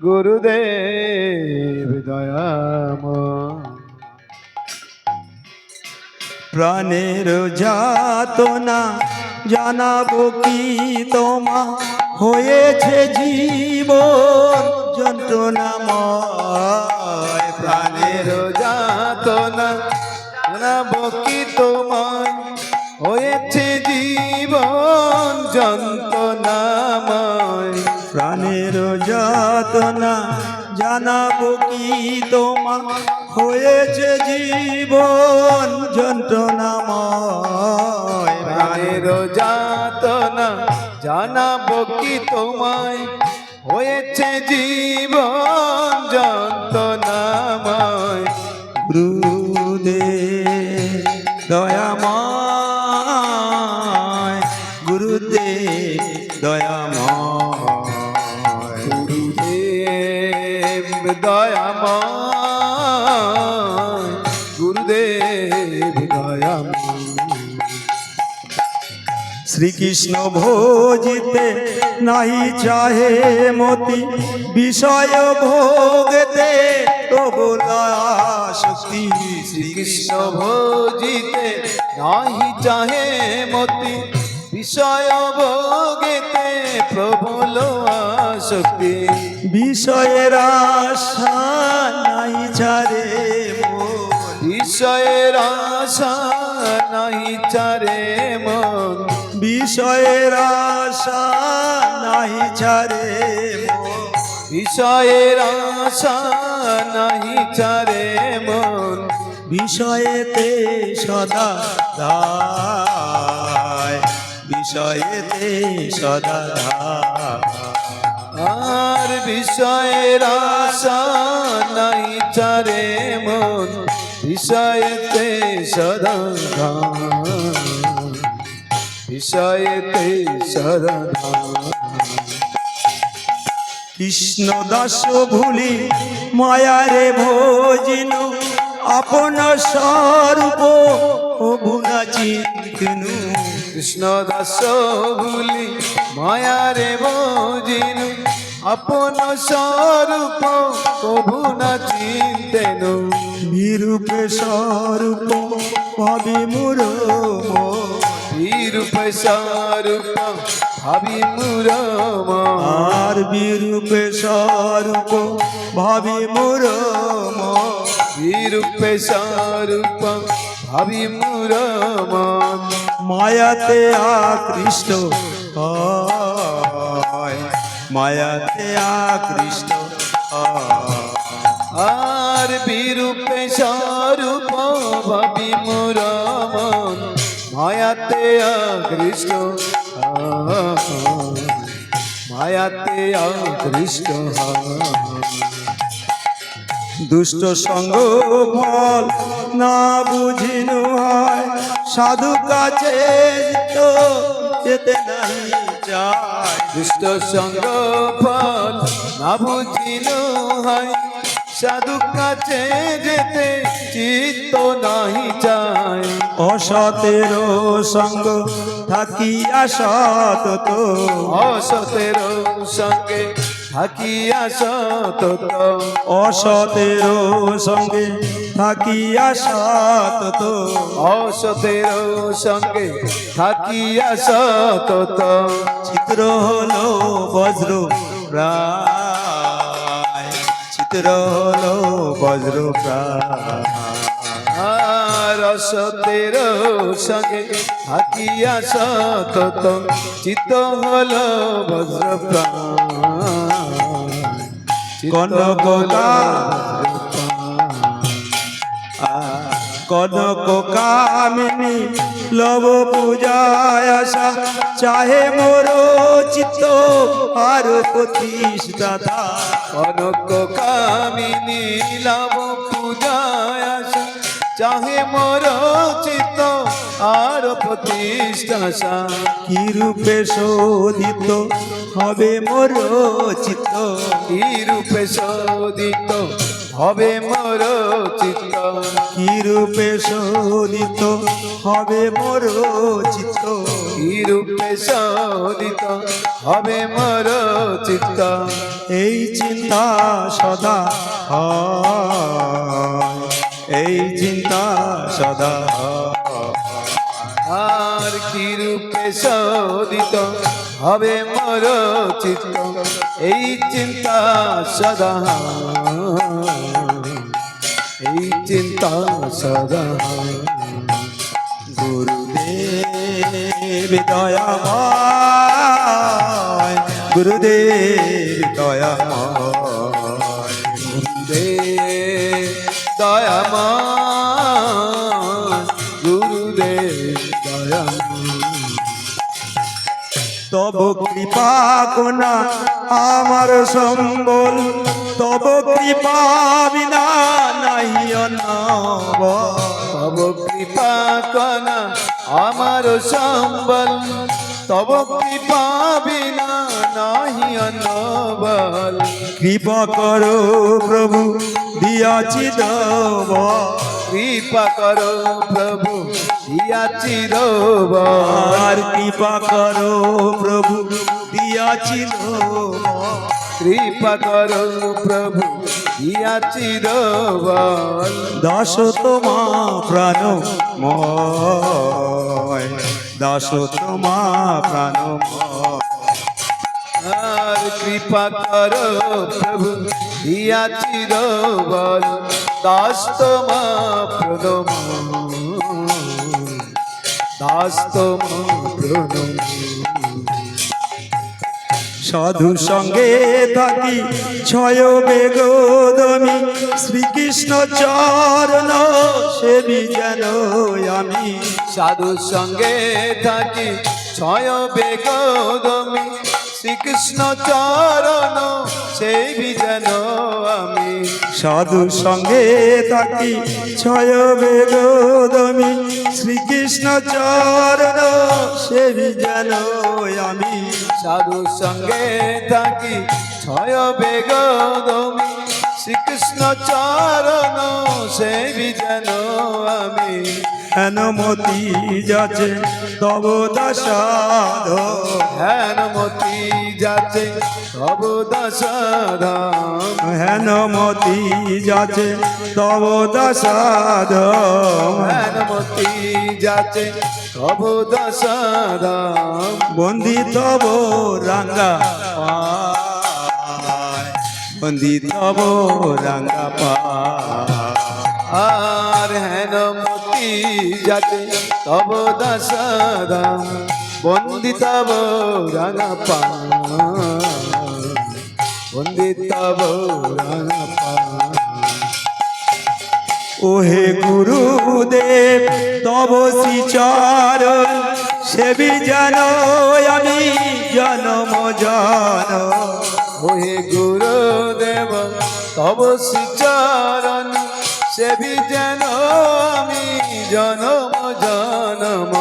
গুরুদেব দয়াময়। প্রাণের যাতনা জানাবো কি তোমা হয়েছে জীবন যন্ত্রণাময়। প্রাণের যাতনা জানাবো কি তোমায় হয়েছে জীবন যন্ত্রণাময়। প্রাণের যাতনা জানাবো কি তোমা হয়েছে জীবন যন্ত্রণাময়। প্রাণের যাতনা জানাবো কি তোমায় হয়েছে জীবন যন্ত্রণাময়। গুরুদেব দয়াময়, গুরুদেব দয়াময়। গুরুদেব দয়াময়, গুরুদেব দয়াময়। শ্রীকৃষ্ণ ভোজিতে নাহি চাহে মতি বিষয় ভোগতে প্রবলাশক্তি। শ্রীকৃষ্ণ ভোজিতে নাহি চাহে মতি বিষয় ভোগেতে প্রবল আসক্তি। বিষয়ের আশা নাই ছাড়ে মন, বিষয়ের আশা নাহি চারে মন। বিষয়ের আশা নাই ছাড়ে মন। বিষয়ের আশা নাহি চারে মন। বিষয়েতে সদা ধায়, বিষয়েতে সদা ধায়। আর বিষয়ের আশা নাহি চারে মন। বিষয়েতে সদা বিষয়েতে সদা। কৃষ্ণ দাস ভুলি মায়ারে ভোজিনু আপন স্বরূপ ভুনা চিন্তনু। কৃষ্ণ দাস ভুলি মায়ারে ভোজিনু আপন স্বরূপ কভু না চিন্তেনু। বিরূপে স্বরূপ ভাবি মুর বিরূপ স্বরূপ ভাবি মুরম। আর বিরূপে স্বরূপ ভাবি মুর বিরূপ স্বরূপ ভাবি মুরম। মায়াতে আকৃষ্ট হয়, মায়াতে আকৃষ্ট হয়। আর বিরূপে স্বরূপ ভাবি মুরম। মায়াতে আকৃষ্ট, মায়াতে আকৃষ্ট। দুষ্ট সঙ্গ ফল না বুঝিনু হয়, সাধু কাছে তো যেতে নাই চায়। দুষ্ট সঙ্গ ফল না বুঝিনু হয়, সাধু কাছে যেতে চিত্ত নাহি চায়। অসতের সঙ্গ থাকিয়া সত তো, অসতের সঙ্গে থাকিয়া সত। অসতের সঙ্গে থাকিয়া সত তো। অসতের সঙ্গে থাকিয়া সত। চিত্র হলো বজ্র প্রায়, চিত্র হলো বজ্র প্রায়। আর অসতের সঙ্গে থাকিয়া সত চিত্ত হল বজ্র প্রায়। কনক কনক কামিনী লব পূজায় আসা চাহে মোর চিত্ত আর প্রতিষ্ঠা। কনক কামিনী লাভ পূজায় আসা চাহে মোর চিত্ত আর প্রতিষ্ঠা। কি রূপে শোধিত হবে মোর চিত্ত, কি রূপে শোধিত হবে মোর চিত্ত কি রূপে শোধিত হবে মোর চিত্ত কি রূপে শোধিত হবে মোর চিত্ত এই চিন্তা সদা হয়, এই চিন্তা সদা হয়। আর কি রূপে শোধিত হবে মোর চিত্ত এই চিন্তা সদা এই চিন্তা সদা গুরুদেব দয়াময়, গুরুদেব দয়াময়, দে দয়াময় গুরুদেব দয়াময় তব কৃপা কোনা আমার সম্বল, তব কৃপা বিনা নাহি অন্নব। তব কৃপা কনা আমার সম্বল তব কৃপা বিনা নাহি অন্নবল কৃপা করো প্রভু দিয়াছি দেব, কৃপা করো প্রভু দিয়াছি রোবল আর কৃপা করো প্রভু দিয়াছি দেব। কৃপা করো প্রভু দিয়াছি রোবল দাস তোমা প্রাণময়, দাস তোমা প্রাণময়, আর কৃপা করো প্রভু দিয়াছি রোবল দাস তোমা প্রণম দাস তোমা প্রণম সাধু সঙ্গে থাকি ছয় বেগদমি, শ্রীকৃষ্ণ চরণ সেবি যেন আমি। সাধু সঙ্গে থাকি ছয় বেগদমি শ্রীকৃষ্ণ চরণ সেই যেন আমি সাধু সঙ্গে থাকি ছয় বেগদমি, শ্রীকৃষ্ণ চরণ সেবি যেন আমি। সাধু সঙ্গে থাকি ছয় বেগদমি শ্রীকৃষ্ণ চরণ সেই যেন আমি হেনমতি যাচে তব দাসাধ, হেনমতি যাচে তব দশধাম হেনমতি যাচে তব দাসাধ, হেনমতি যাচে তব দশধাম বন্দি তব রাঙ্গা পায়, বন্দি তব রাঙ্গা পায়। আর হেনমতি যাচে তব দশধাম বন্দি তব রাঙা পা বন্দি তব রাঙা পা ওহে গুরুদেব তব শ্রীচরণ সেবি যেন আমি জনম জন। ওহে গুরুদেব তব শ্রীচরণ সেবি যেন আমি জনম জনম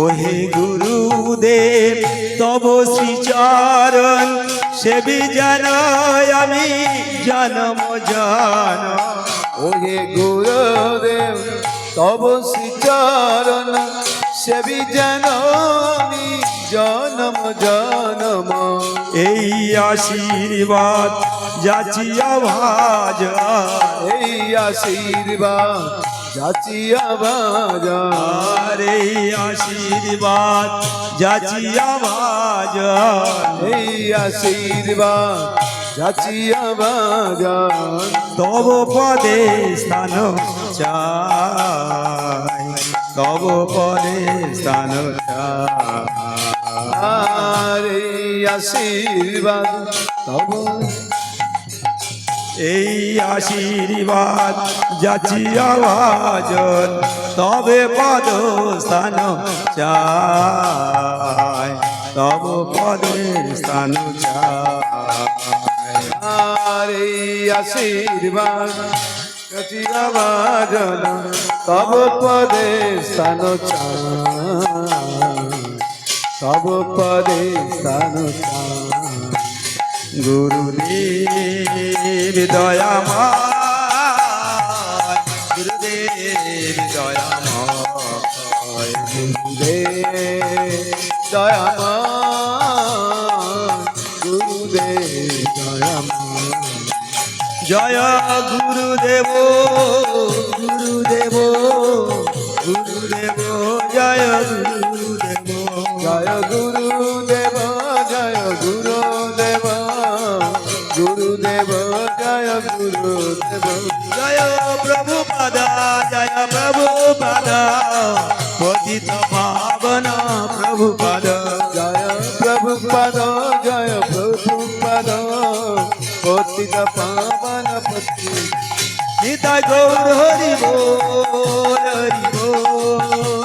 ওহে গুরুদেব তব শ্রীচরণ সেবি যেন আমি জনম জন। ওহে গুরুদেব তব শ্রীচরণ সেবি যেন আমি জনম জনম এই আশীর্বাদ যাচিয়া ভাজ, এই আশীর্বাদ যাচিয়া বাজা আর এই আশীর্বাদ যাচিয়া ভাজ। এই আশীর্বাদ যাচিয়া বাজা তব পদে স্থান চাই, তব পদে স্থান চাই। আর এই আশীর্বাদ তব এই আশীর্বাদ যাচিয়া ভাজন তবে পদ স্থান চাই, তব পদের স্থান চাই। আর এই আশীর্বাদ যাচিয়া বাজন তব পদে স্থান চায় তব পদে স্থান চায় গুরুদেব দয়াময়, গুরুদেব দয়াময় গুরুদেব দয়াময় গুরুদেব দয়াময় জয় গুরুদেব গুরুদেব গুরুদেব জয় গুরুদেব জয় গুরুদেব জয় গুরুদেব গুরুদেব জয় গুরুদেব জয় প্রভুপাদা জয় প্রভুপাদা পতিত পাবন প্রভুপাদ জয় প্রভুপদ জয় প্রভুপদ পতিত পাবন পতি নিতাই গৌর হরি বল হরি বল